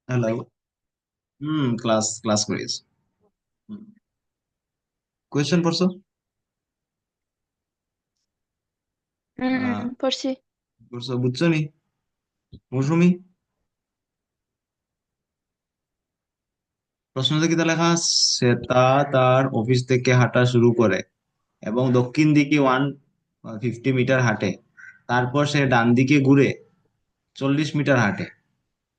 Hello. Class class করিস। Question পড়ছো? আহ পড়ছি। পড়ছো বুঝছো নি? মৌসুমি, প্রশ্নতে কি লেখা? শ্বেতা তার অফিস থেকে হাঁটা শুরু করে এবং দক্ষিণ দিকে 150 মিটার হাঁটে। তারপর সে ডান দিকে ঘুরে 40 মিটার হাঁটে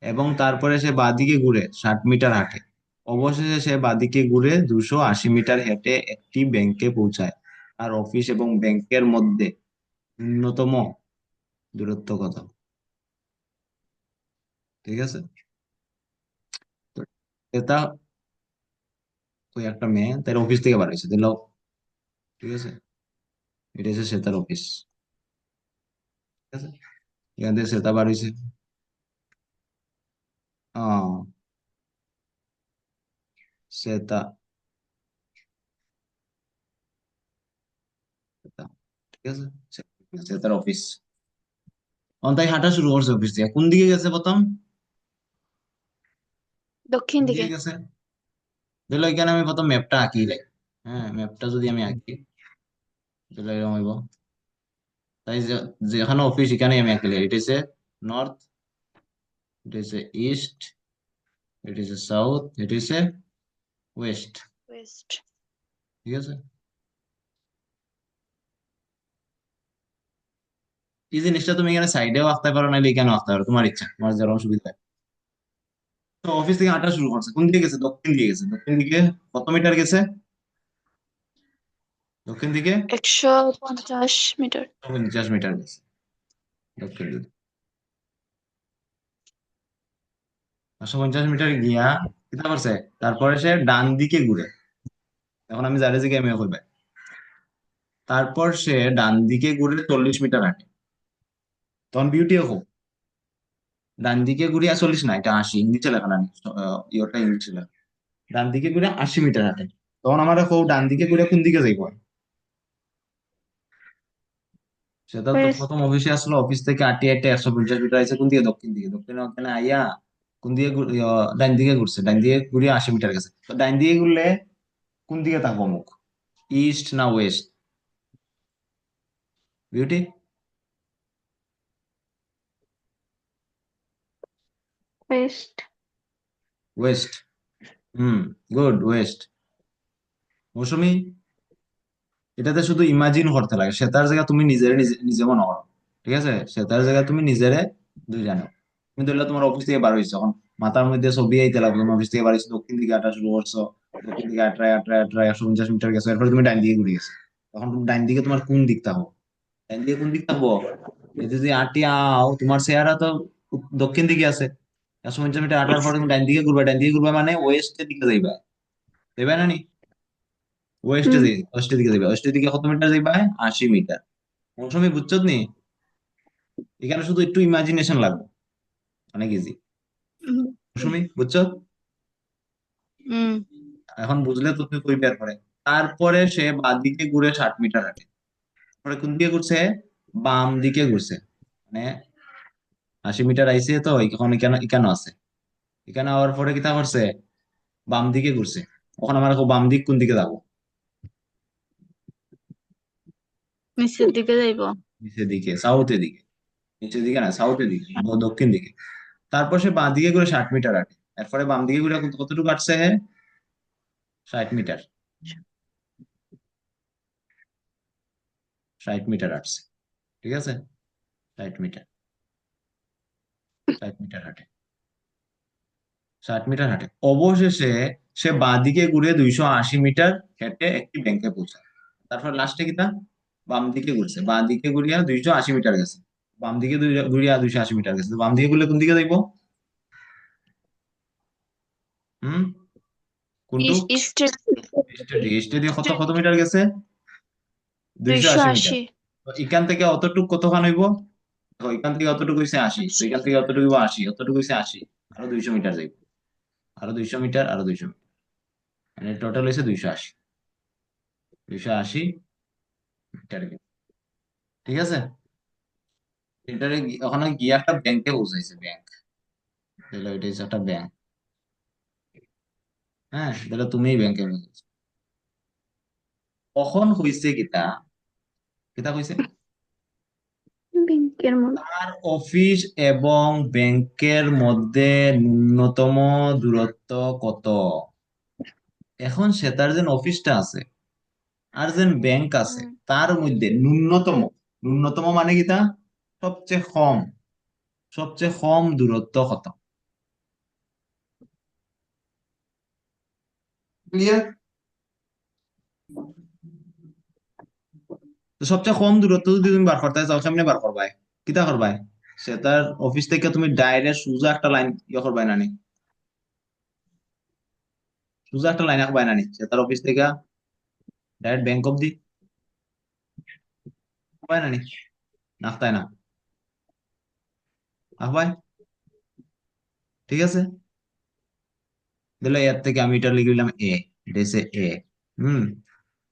এবং তারপরে সে বাঁদিকে ঘুরে 60 মিটার হাঁটে। অবশেষে সে বাঁদিকে ঘুরে 280 মিটার হেঁটে একটি ব্যাংকে পৌঁছায়। আর অফিস এবং ব্যাংকের মধ্যে ন্যূনতম দূরত্ব কত? ঠিক আছে, তো এটা ওই একটা মেয়ে তার অফিস থেকে বার হয়েছে দিল। ঠিক আছে, এটা হচ্ছে শ্বেতার অফিস। ঠিক আছে, এখান থেকে শ্বেতা বার হয়েছে। আহ শ্বেতা, শ্বেতা, ঠিক আছে, শ্বেতার অফিস। তাই হাঁটা শুরু করছে অফিস থেকে। কোন দিকে গেছে প্রথম? দক্ষিণ কোন দিকে। দিকে গেছে? দিল এখানে আমি প্রথম ম্যাপটা আঁকি লাই। হ্যাঁ, ম্যাপটা যদি আমি আঁকি তাহলে এরকম হইব। তাই যেখানে অফিস এখানে আমি আঁকি লাই। এটা হচ্ছে নর্থ, এটা হচ্ছে ইস্ট, এটা হচ্ছে সাউথ, এটা হচ্ছে ওয়েস্ট। ওয়েস্ট। ঠিক আছে, এই জিনিসটা তুমি এখানে সাইডেও আঁকতে পারো, নাহলে এখানেও আঁকতে পারো, তোমার ইচ্ছা, তোমার যেরকম সুবিধা হয়। তো অফিস থেকে হাঁটা শুরু করছে, কোন দিকে গেছে? দক্ষিণ দিকে গেছে। দক্ষিণ দিকে কত মিটার গেছে? দক্ষিণ দিকে 150 মিটার। 50 মিটার গেছে। দক্ষিণ দিকে 150 মিটার গিয়া কিতা করছে? তারপরে সে ডান দিকে ঘুরে। এখন আমি যারে দিকে এমএ করবে। তারপর সে ডান দিকে ঘুরে 40 মিটার হাঁটে। তখন বিউটিও হোক, ডান দিকে ঘুরিয়া 40 না, এটা 80, ইংলিশে লেখা না। ইয়েটা ইংলিশে লেখা। ডান দিকে ঘুরে 80 মিটার হাঁটে। তখন আমার হোক ডান দিকে ঘুরে কোন দিকে যাইব? সেটা তো ওয়েস্ট। প্রথম অফিসে আসলো, অফিস থেকে আটটি আটটি 150 মিটার আছে কোন দিকে? দক্ষিণ দিকে। দক্ষিণে ওখানে আইয়া কোন দিকে ডাইন দিকে ঘুরছে। ডাইন দিকে ঘুরিয়ে 80 মিটার গেছে। তো ডাইন দিকে ঘুরলে কোন দিকে থাকবো মুখ? ইস্ট না ওয়েস্ট? Beauty, West. ওয়েস্ট। হুম, গুড, ওয়েস্ট। মৌসুমি, এটাতে শুধু ইমাজিন করতে লাগে। সেতার জায়গা তুমি নিজের নিজে নিজে মনে করো। ঠিক আছে, সেতার জায়গা তুমি নিজেরে দুই জানো। তুমি ধরলে তোমার অফিস থেকে বার হয়েছো, এখন মাথার মধ্যে ছবি আইতে লাগলো। তুমি অফিস থেকে বার হয়েছো, দক্ষিণ দিকে হাঁটা শুরু করছো। দক্ষিণ দিকে আটরায় আটরায় আটরায় 150 মিটার গেছো। এরপরে তুমি ডাইন দিকে ঘুরে গেছো। তখন তুমি ডাইন দিকে তোমার কোন দিক থাকবো? ডাইন দিকে কোন দিক থাকবো? এই যে যে আটি আও, তোমার চেহারা তো দক্ষিণ দিকে আছে। 150 মিটার আটার পরে তুমি ডাইন দিকে ঘুরবা। ডাইন দিকে ঘুরবা মানে ওয়েস্টের দিকে যাইবা। যাইবা না নি? ওয়েস্টে হুম। যাই, ওয়েস্টের দিকে যাইবা। ওয়েস্টের দিকে কত মিটার যাইবা? 80 মিটার। মৌসুমী বুঝছো নি? এখানে শুধু একটু ইমাজিনেশন লাগবে, অনেক ইজি। হুম। মৌসুমী বুঝছো? হুম। এখন বুঝলে তো তুমি কই বের করে। তারপরে সে বাঁ দিকে ঘুরে 60 মিটার হাঁটে। পরে কোন দিকে ঘুরছে? বাম দিকে ঘুরছে। মানে 80 মিটার আইছে, তো এখন এখানে এখানে আছে। এখানে আওয়ার পরে কিতা করছে? বাম দিকে ঘুরছে। এখন আমার বাম দিক কোন দিকে যাবো? নিচের দিকে যাইব। নিচের দিকে, সাউথের দিকে। নিচের দিকে না, সাউথের দিকে, দক্ষিণ দিকে। তারপর সে বাঁ দিকে ঘুরে 60 মিটার হাঁটে। এরপরে বাম দিকে ঘুরে কতটুকু কাটছে? 60 মিটার। 60 মিটার হাঁটছে। ঠিক আছে, 60 মিটার। 60 মিটার হাঁটে, 60 মিটার হাঁটে। অবশেষে সে বাঁ দিকে ঘুরে 280 মিটার হেঁটে একটি ব্যাংকে পৌঁছায়। তারপর লাস্টে কিতা? বাম দিকে ঘুরছে। বাঁ দিকে ঘুরিয়া 280 মিটার গেছে। বাম দিকে ঘুরিয়া 280 মিটার গেছে। তো বাম দিকে ঘুরলে কোন দিকে যাইব? হুম, কোনটু? ইস্টের। ইস্টের দিকে। ইস্টের দিকে কত ইস্টের কত দিকে। মিটার গেছে? দুইশো দুইশো আশি মিটার আশি তো এখান থেকে অতটুক কতখান হইব? দেখো, এখান থেকে অতটুকু হইছে 80, তো এখান থেকে অতটুকু হইবো 80, অতটুকু হইছে 80। আরো 200 মিটার যাইব। আরো 200 মিটার, আরো 200 মিটার, মানে টোটাল হয়েছে 280। 280 মিটার। ঠিক আছে, এটারে ওখানে গিয়ে একটা ব্যাংকে পৌঁছাইছে। ব্যাংক, তাহলে ওইটা হচ্ছে একটা ব্যাংক। হ্যাঁ, তাহলে তুমিই ব্যাংকের ম্যানেজার। কখন হইছে কিতা, কিতা কইছে? ব্যাংকের মধ্যে। তার অফিস এবং ব্যাংকের মধ্যে ন্যূনতম দূরত্ব কত? এখন সে তার যে অফিসটা আছে আর যে ব্যাংক আছে হুম। তার মধ্যে ন্যূনতম, ন্যূনতম মানে কিতা, সবচেয়ে কম, সবচেয়ে কম দূরত্ব কত? ক্লিয়ার? তো সবচেয়ে কম দূরত্ব যদি তুমি বার করতে চাও কেমনে বার করবাই, কিতা করবাই? সে তার অফিস থেকে তুমি ডাইরেক্ট সোজা একটা লাইন ইয়ে করবাই নানি, সোজা একটা লাইন আঁকবাই নানি সে তার অফিস থেকে ডাইরেক্ট ব্যাংক অব্দি, আঁকবাই নানি? আঁকতাই না, আঁকবাই? ঠিক আছে, দিলে এর থেকে আমি এটা লিখে দিলাম এ, এটা হচ্ছে এ। হুম,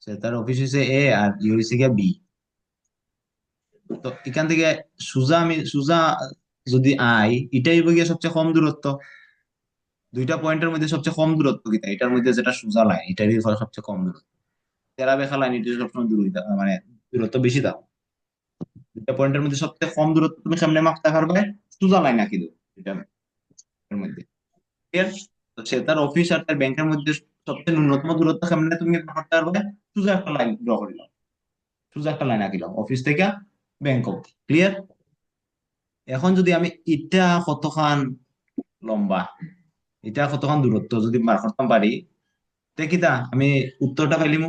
সে তার অফিস হচ্ছে এ আর ইউ হচ্ছে গিয়া বি। তো এখান থেকে সোজা আমি সোজা যদি আই, এটাই হইবে গিয়ে সবচেয়ে কম দূরত্ব। দুইটা পয়েন্টের মধ্যে সবচেয়ে কম দূরত্ব কিতা, এটার মধ্যে যেটা সোজা লাইন এটারই সবচেয়ে কম দূরত্ব। তেরা বেখা লাইন এটা সবসময় মানে দূরত্ব বেশি দাও। দুইটা পয়েন্টের মধ্যে সবচেয়ে কম দূরত্ব তুমি সামনে মাপতে পারবে, সোজা লাইন আঁকি দেবো এটার মধ্যে। Clear? তো সে তার অফিস আর তার ব্যাংকের মধ্যে সবচেয়ে ন্যূনতম দূরত্ব সামনে তুমি করতে পারবে, সোজা একটা লাইন ড্র করিলাম, সোজা একটা লাইন আঁকিলাম অফিস থেকে ব্যাংক অব্দি। ক্লিয়ার? এখন যদি আমি ইটা কতখান লম্বা, এটা কতক্ষণ দূরত্ব যদি বার করতাম পারি, তে কিতা আমি উত্তরটা পাইলিমু।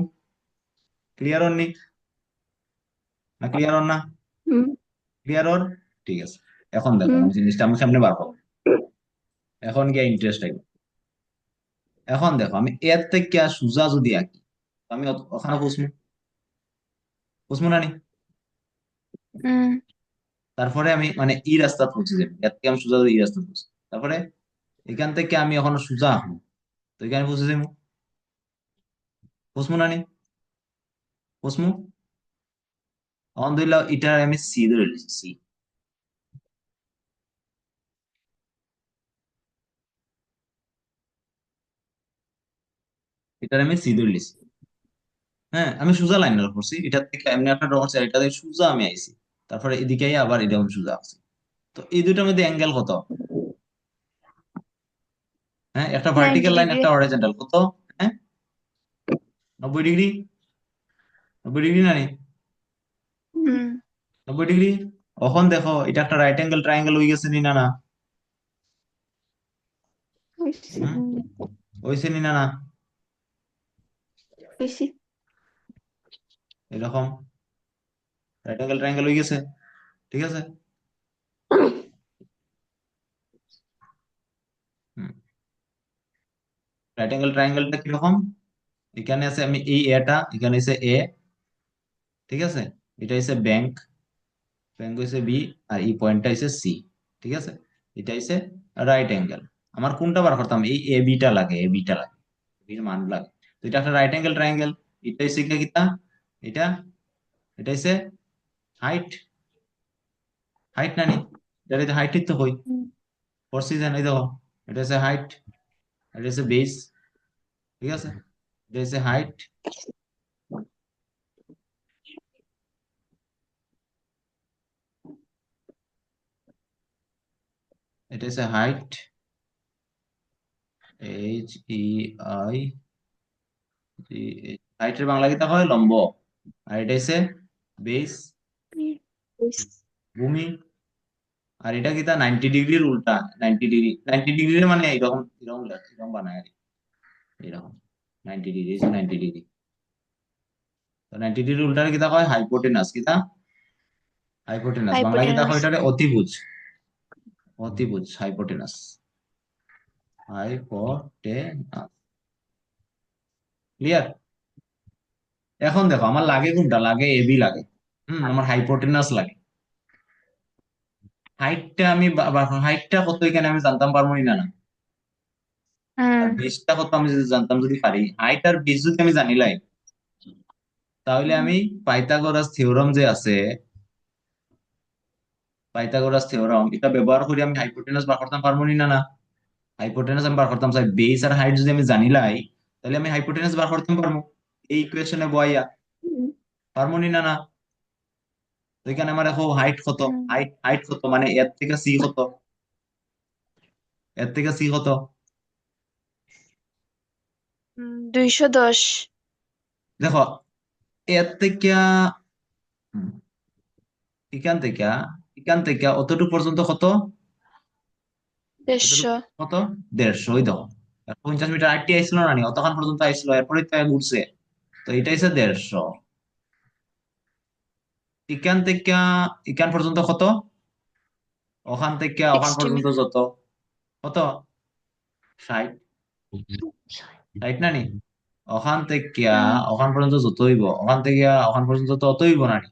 ক্লিয়ার অন নি? না ক্লিয়ার অন না? হুম। ক্লিয়ার অন? ঠিক আছে। এখন দেখো হুম। আমি জিনিসটা আমি সামনে বার করবো, এখন গিয়ে ইন্টারেস্ট আইব। এখন দেখো আমি এর থেকে সোজা যদি আঁকি, তো আমি ওখানে বুঝবো, বুঝবো না নি? হুম। তারপরে আমি মানে ই রাস্তা পৌঁছে যাবো, এর থেকে আমি সোজা ই রাস্তা পৌঁছে, তারপরে এখান থেকে আমি এখন সোজা আঁকবো, তো এখানে পৌঁছে যাবো, বুঝবো না নি? বুঝবো। এখন ধরলাম এটা আমি সি ধরে লিখছি, সি। এটা আমি সি ধরে লিখছি। হ্যাঁ, আমি সোজা লাইন ড্র করছি, এটা থেকে এমনি একটা ড্র করছি, আর এটা থেকে সোজা আমি আইছি, তারপরে এদিকে আবার এটা আমি সোজা আঁকছি। তো এই দুইটার মধ্যে অ্যাঙ্গেল কত? হ্যাঁ, একটা নাইনটি ভার্টিক্যাল লাইন ডিগ্রি একটা হরাইজন্টাল, কত? হ্যাঁ, 90 ডিগ্রি। 90 ডিগ্রি না নি? হুম। 90 ডিগ্রি। এখন দেখো এটা একটা রাইট অ্যাঙ্গেল ট্রায়াঙ্গেল হয়ে গেছে নি, না না? হইছে। হুম, হয়েছে নি, না না? হইছে। এরকম রাইট অ্যাঙ্গেল ট্রায়াঙ্গেল হয়ে গেছে। ঠিক আছে। রাইট অ্যাঙ্গেল ট্রায়াঙ্গেলটা কিরকম? এখানে আছে আমি এই এটা, এখানে আছে এ, ঠিক আছে, এটা হচ্ছে ব্যাংক, ব্যাংক হচ্ছে বি, আর এই পয়েন্টটা হচ্ছে সি। ঠিক আছে, এটা হচ্ছে রাইট অ্যাঙ্গেল। আমার কোনটা বার করতাম, এই এ বিটা লাগে, এ বিটা লাগে, বির মান লাগে। তো এটা একটা রাইট অ্যাঙ্গেল ট্রায়াঙ্গেল। এটা হচ্ছে কি কিতা, এটা, এটা হচ্ছে হাইট, হাইট নানি? এটা হাইট তো হই হুম। করছি জানি, দেখো এটা হচ্ছে হাইট, এটা হচ্ছে বেস। ঠিক আছে, এটা হচ্ছে হাইট, এটা হচ্ছে হাইট, এইচ ই আই, হাইটের বাংলা কিতা হয়, লম্ব। আর এটা হচ্ছে বেস, ভূমি। আর এটা কিতা 90 ডিগ্রির উল্টা, 90 ডিগ্রি, 90 ডিগ্রি মানে এরকম এরকম এরকম বানায় আর কি, এরকম 90 ডিগ্রি, 90 ডিগ্রি। তো 90 ডিগ্রির উল্টা কিতা হয়, হাইপোটেনাস। কিতা? হাইপোটেনাস বাংলা কিতা হাইপোটেনাস। হয়, এটা অতিভুজ, অতিভুজ হাইপোটেনাস, হাইপোটেনাস। ক্লিয়ার? এখন দেখো আমার লাগে কোনটা, লাগে এবি লাগে। আমার হাইপোটেনাস লাগে। হাইটটা আমি হাইটটা কত এখানে আমি জানতাম পারবো না না? আর হ্যাঁ। বেসটা কত আমি যদি জানতাম, যদি পারি হাইট আর বেস যদি আমি জানিলাই, তাহলে হুম। আমি পাইথাগোরাস থিওরাম যে আছে, পাইথাগোরাস থিওরাম এটা ব্যবহার করে আমি হাইপোটেনাস বার করতে পারবো না না? হাইপোটেনাস আমি বার করতাম চাই, বেস আর হাইট যদি আমি জানিলাই, তাহলে আমি হাইপোটেনাস বার করতে পারবো এই ইকুয়েশনে বয়াইয়া। হুম, পারবো নি? না না। তো এখানে আমার দেখো হাইট কত, হুম, হাইট হাইট কত মানে এর থেকে সি কত, এর থেকে সি কত? 210। দেখো এর থেকে, হুম, এখান থেকে এখান থেকে অতটুকু পর্যন্ত কত? অতটুকু 150। কত? 150। ওই দেখো 50 মিটার আইটি আইছিল না নি, অতক্ষণ পর্যন্ত আইছিল, এরপরে তো ঘুরছে। তো এটা হচ্ছে 150। এখান থেকে এখান পর্যন্ত কত? ওখান থেকে ওখান 60 পর্যন্ত মিটার। যত, কত? 60। 60 না নি? ওখান থেকে হুম, ওখান পর্যন্ত যত হইব, ওখান থেকে ওখান পর্যন্ত তো অত হইব না নি?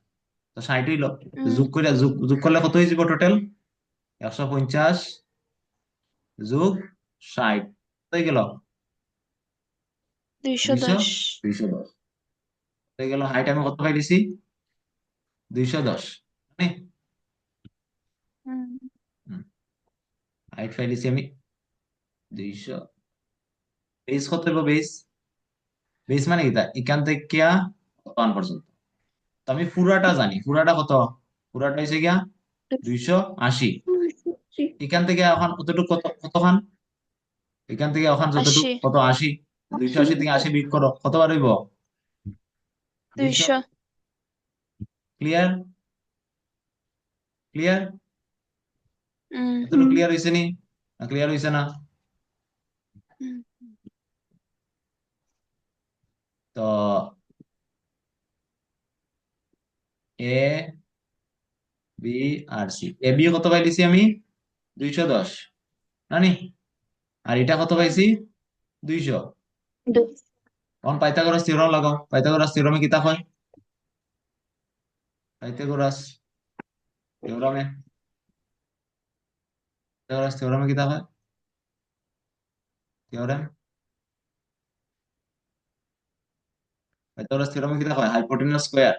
তো 60 হইল। তো হুম, যোগ করে যোগ যোগ করলে কত হয়ে যাব টোটাল? 150 যোগ 60 হয়ে গেল 200। 210। 210 হয়ে গেল। হাইট আমি কত পাই দিছি? 210। মানে হুম, হাইট পাই দিছি আমি 200। বেস কত হইব? বেস, বেস মানে কি তা এখান থেকে ওয়ান পর্যন্ত। তো আমি পুরাটা জানি, পুরাটা কত? পুরাটা হয়েছে গিয়া 280। 280। এখান থেকে এখন কতটুকু, কত কতখান? এখান থেকে এখন যতটুকু 80। কত? 80। 280 থেকে 80 বিয়োগ করো, কতবার হইব? 200। 200। ক্লিয়ার? ক্লিয়ার? হুম, এতটুকু ক্লিয়ার হয়েছে নি? ক্লিয়ার হয়েছে না? হুম, তো A B R C, A B কত পাইছি আমি? 210 জানি। আর এটা কত পাইছি? 200। 200। এখন পাইথাগোরাস থিওরাম লাগাও। পাইথাগোরাস থিওরামে কিতা হয়? পাইথাগোরাস থিওরামে, পাইথাগোরাস থিওরামে কিতা হয়? থিওরাম, পাইথাগোরাস থিওরামে কিতা হয়? Hypotenuse square,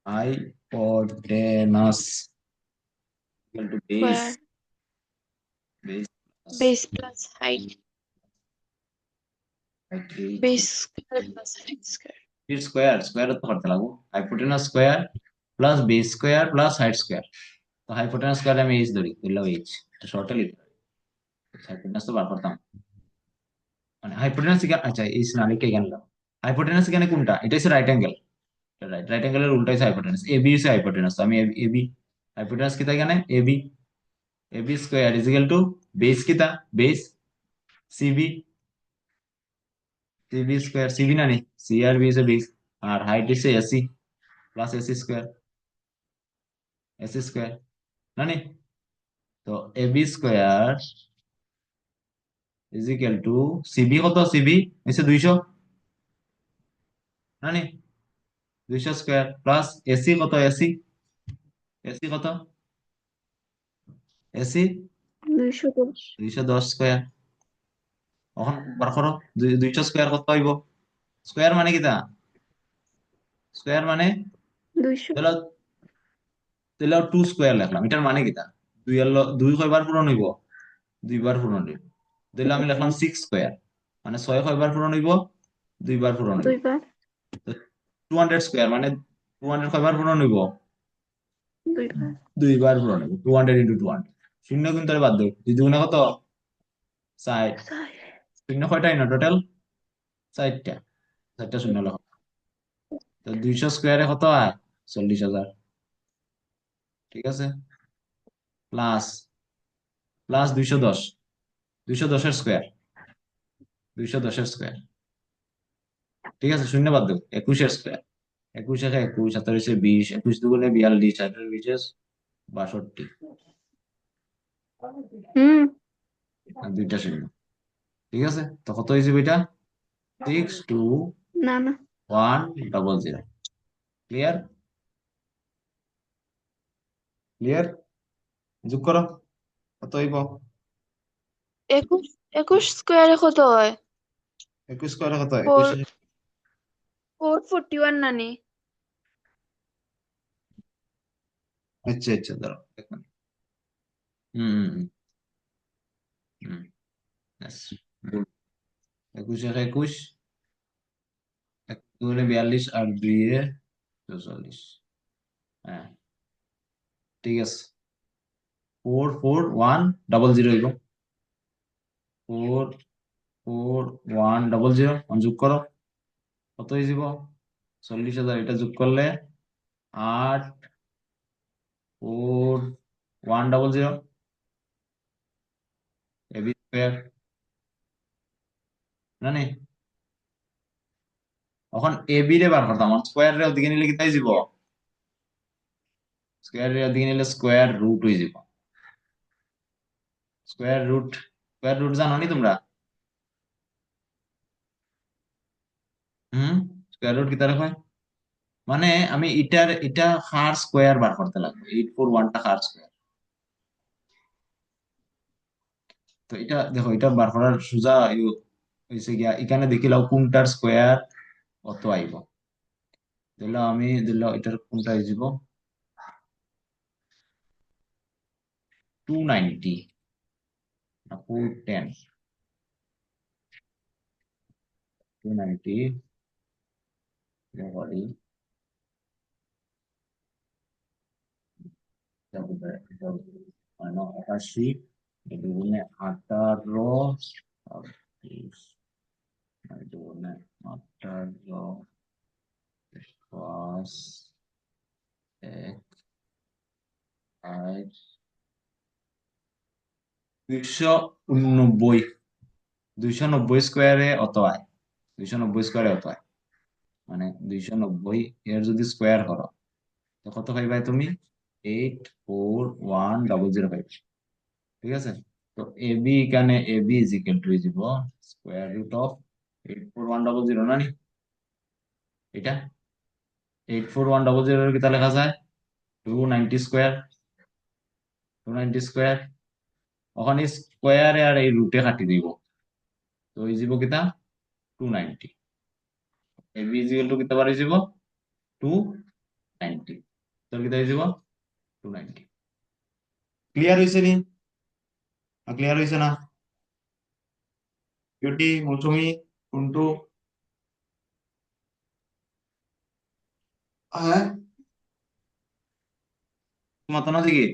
hypotenuse equal to base, square. Base plus base plus height. Height base square plus height square. Square, square তো করতে লাগবো। Hypotenuse square plus base square plus height square. তো hypotenuse square আমি H ধরি, ধরলাম H, এটা শর্টে লিখতে পারি। হাইপোটেনাস তো বার করতাম, মানে হাইপোটেনাস এখানে, আচ্ছা এইচ না লিখে এখানে লিখলাম। হাইপোটেনাস এখানে কোনটা? এটা হচ্ছে রাইট অ্যাঙ্গেল। রাইট, রাইট অ্যাঙ্গেলের উল্টা হচ্ছে হাইপোটেনাস। এ বি হচ্ছে হাইপোটেনাস, তো আমি এ বি, হাইপোটেনাস কিতা এখানে? A B. A B square is equal to base কিতা? Base CB, CB square, CB না নি, সি আর বি হচ্ছে বেস, আর হাইট হচ্ছে AC plus AC square, AC square না নি? তো A B square is equal to CB, কত? সিবি হচ্ছে 200 না নি? 200 স্কয়ার প্লাস এসি, কত? এসি, এসি কত? এসি 210। 210 স্কয়ার। এখন বার করো, 200 স্কয়ার কত হইব? স্কয়ার মানে কিতা? স্কয়ার মানে 200। তাহলে, তাহলে টু স্কয়ার লিখলাম, এটার মানে কিতা? দুই এর দুই কয়বার পূরণ হইব? দুইবার পূরণ হইব। তাহলে আমি লিখলাম 6 স্কয়ার, মানে 6 কয়বার পূরণ হইব? দুইবার পূরণ হইব। দুইবার। তো 200 স্কয়ার মানে 200 কয়বার পূরণ হইব? দুইবার। দুইবার পূরণ হইব। 200 × 200, শূন্য কিন্তু আর বাদ দেব, দুই দুগুণে কত? 60। শূন্য কয়টাই না টোটাল? 4টা, 4টা শূন্য লেখো। তো 200 স্কয়ারে কত হয়? 40,000। ঠিক আছে, প্লাস, প্লাস 210, 210-এর স্কয়ার, 210-এর স্কয়ার। ঠিক আছে, শূন্য বাদ দেবো। 21-এর স্কয়ার, 21 21, 27 20, 21 দুগুণে 42, 28 62, হুম। আর দুইটা শূন্য। ঠিক আছে, তো কত হয়েছে এটা? না না। 62100। ক্লিয়ার? ক্লিয়ার? যোগ করো, কত হইব? 21। 21 স্কোয়ারে কত হয়? 21 স্কয়ারে কত হয়? ফোর 441 নানি? আচ্ছা আচ্ছা, দাঁড়াও এক মিনিট। হম হম, হম। গুড। 21 21, 42 আর 2 44। হ্যাঁ, ঠিক আছে। 4410 হইব। 4410 যোগ করো, কত হয়ে যাব? 40,000। এটা যোগ করলে 84100 এবি স্কোয়ার, না নি? এখন এবি রে বার করতাম, স্কোয়ার রে ওদিকে নিলে কি তাই যাব? স্কোয়ার রে ওদিকে নিলে স্কোয়ার রুট হয়ে যাব। স্কোয়ার রুট জানো নি তোমরা? হুম, স্কোয়ার রুট কি তারা হয়? মানে আমি এটা হার স্কোয়ার বার করতে লাগবে, 841টা হার স্কোয়ার। তো এটা দেখো, এটা বার করার সোজা হয়েছে গিয়া, এখানে দেখিলাও কোনটার স্কোয়ার কত আইব। দিলাম এটার কোনটা হয়ে যাব, 290 না 410? 290 করি, 81, দুগুণে 18, দুগুণে 18, 5, 1, 5, 290। 290 স্কোয়ারে অত হয়, 290 স্কোয়ারে অত হয়। মানে 290 এর যদি স্কোয়ার করো, তো কত পাইবাই তুমি? 84100 পাইবে। ঠিক আছে। তো এবি, এখানে এবি ইজ ইকুয়াল টু যাব স্কোয়ার রুট অফ 84100, না নি? এটা 84100 কি তা লেখা যায় 290 স্কোয়ার। 290 স্কোয়ার, ওখানে স্কোয়ারে আর এই রুটে কাটি দিব, তো এই যাব কিতা 290। এবি ইজ ইকুয়াল টু কিতা পারি যাব 290, তোর কিতা হয়ে যাব 290। ক্লিয়ার হয়েছে নি? ক্লিয়ার হয়েছে না? কিউটি, মৌসুমি, কুন্টু? হ্যাঁ, মাথা না দিকে